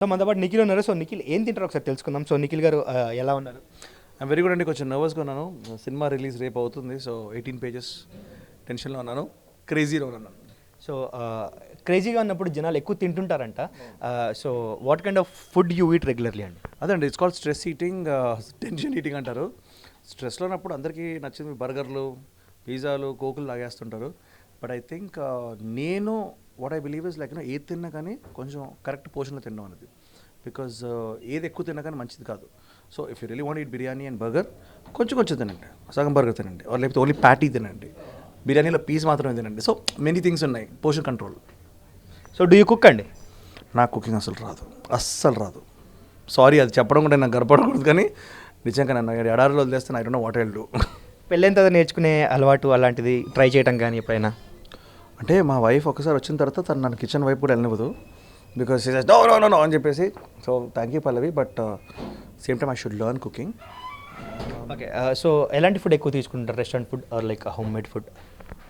So మనతో పాటు నిఖిల్ ఉన్నారు. సో నిఖిల్ ఏం తింటారో ఒకసారి తెలుసుకుందాం. సో నిఖిల్ గారు ఎలా ఉన్నారు? ఐమ్ వెరీ గుడ్ అండి. కొంచెం నర్వస్గా ఉన్నాను. సినిమా రిలీజ్ రేపు అవుతుంది. సో 18 పేజెస్ టెన్షన్లో ఉన్నాను, క్రేజీలో ఉన్నాను. సో క్రేజీగా ఉన్నప్పుడు జనాలు ఎక్కువ తింటుంటారంట. So what kind of food you eat regularly అండి? అదండి, it's called stress eating, tension eating అంటారు. స్ట్రెస్లో ఉన్నప్పుడు అందరికీ నచ్చింది బర్గర్లు, పిజ్జాలు, కోకులు తాగేస్తుంటారు. బట్ ఐ థింక్ నేను what I believe is like ఏది తిన్నా కానీ కొంచెం కరెక్ట్ పోర్షన్లో తినడం అనేది. బికాజ్ ఏది ఎక్కువ తిన్నా కానీ మంచిది కాదు. So if you really want eat biryani and burger, కొంచెం తినండి, సగం బర్గర్ తినండి, లేకపోతే ఓన్లీ ప్యాటీ తినండి, బిర్యానీలో పీస్ మాత్రమే తినండి. సో మెనీ థింగ్స్ ఉన్నాయి, portion control. So do you cook అండి? నాకు కుకింగ్ అస్సలు రాదు. సారీ, అది చెప్పడం కూడా నాకు గర్వపడకూడదు, కానీ నిజంగా నన్ను ఎడారిలో వదిలేస్తే I don't know what I will do. పెళ్ళైన తర్వాత నేర్చుకునే అలవాటు అలాంటిది ట్రై చేయడం కానీ ఎప్పుడైనా? అంటే మా వైఫ్ ఒకసారి వచ్చిన తర్వాత తను నన్ను కిచెన్ వైపు కూడా వెళ్ళనివ్వదు. బికాస్ నో అని చెప్పేసి. So thank you Pallavi, but same time I should learn cooking. Okay. So ఎలాంటి ఫుడ్ ఎక్కువ తీసుకుంటారు? Restaurant food or like home made food?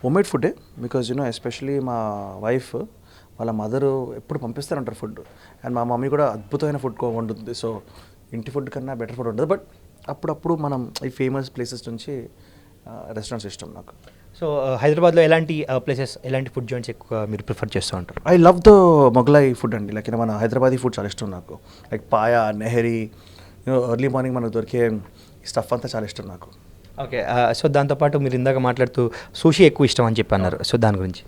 Home made ఫుడ్డే, బికాజ్ ఎస్పెషలీ మా వైఫ్ వాళ్ళ మదరు ఎప్పుడు పంపిస్తారంటారు ఫుడ్, అండ్ మా మమ్మీ కూడా అద్భుతమైన ఫుడ్ వండుతుంది. సో ఇంటి ఫుడ్ కన్నా బెటర్ ఫుడ్ ఉంటుంది. బట్ అప్పుడప్పుడు మనం ఈ ఫేమస్ ప్లేసెస్ నుంచి రెస్టారెంట్స్ ఇష్టం నాకు. సో హైదరాబాద్లో ఎలాంటి ప్లేసెస్, ఎలాంటి ఫుడ్ జాయింట్స్ ఎక్కువ మీరు ప్రిఫర్ చేస్తూ ఉంటారు? I love the Mughlai food అండి. లైక్ మన హైదరాబాదీ ఫుడ్ చాలా ఇష్టం నాకు. లైక్ పాయా, నెహరీ, ఎర్లీ మార్నింగ్ మనకు దొరికే స్టఫ్ అంతా చాలా ఇష్టం నాకు. ఓకే. సో దాంతోపాటు మీరు ఇందాక మాట్లాడుతూ సూషీ ఎక్కువ ఇష్టం అని చెప్పి అన్నారు. సో దాని గురించి?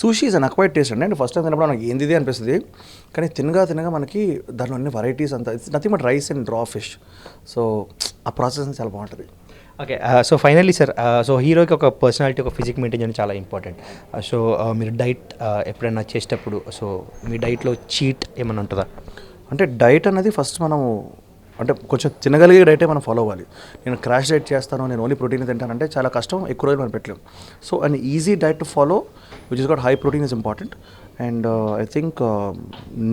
Sushi is an acquired taste అండి. అండ్ ఫస్ట్ టైం తినప్పుడు నాకు ఏంది అనిపిస్తుంది, కానీ తినగా మనకి దానిలో అన్ని వెరైటీస్ అంతా, it's nothing but rice and రా ఫిష్. సో ఆ ప్రాసెస్ చాలా బాగుంటుంది. Okay. So finally sir, so హీరోకి ఒక పర్సనాలిటీ, ఒక ఫిజిక్ మెయింటైన్ చేయడం చాలా ఇంపార్టెంట్. సో మీరు డైట్ ఎప్పుడైనా చేసేటప్పుడు, సో మీ డైట్లో చీట్ ఏమైనా ఉంటుందా? అంటే డైట్ అనేది ఫస్ట్ మనము అంటే కొంచెం తినగలిగే డైటే మనం ఫాలో అవ్వాలి. నేను క్రాష్ డైట్ చేస్తాను, నేను ఓన్లీ ప్రోటీన్ తింటానంటే చాలా కష్టం, ఎక్కువ రోజులు మనం పెట్టలేము. So and easy diet to follow which is got high protein is important. And I think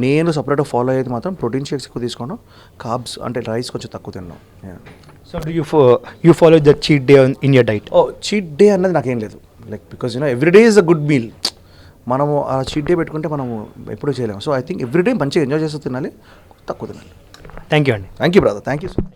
నేను సపరేట్గా ఫాలో అయ్యేది మాత్రం ప్రోటీన్ షేక్స్ ఎక్కువ తీసుకోవడం, కార్బ్స్ అంటే రైస్ కొంచెం తక్కువ తినడం. So do you follow the cheat day in your diet? Cheat day అన్నది నాకేం లేదు. Like because every day is a good meal. మనము ఆ చీట్ డే పెట్టుకుంటే మనము ఎప్పుడూ చేయలేము. So I think every day మంచిగా ఎంజాయ్ చేస్తూ తినాలి, తక్కువ తినాలి. థ్యాంక్ యూ అండి. Thank you brother, thank you so much.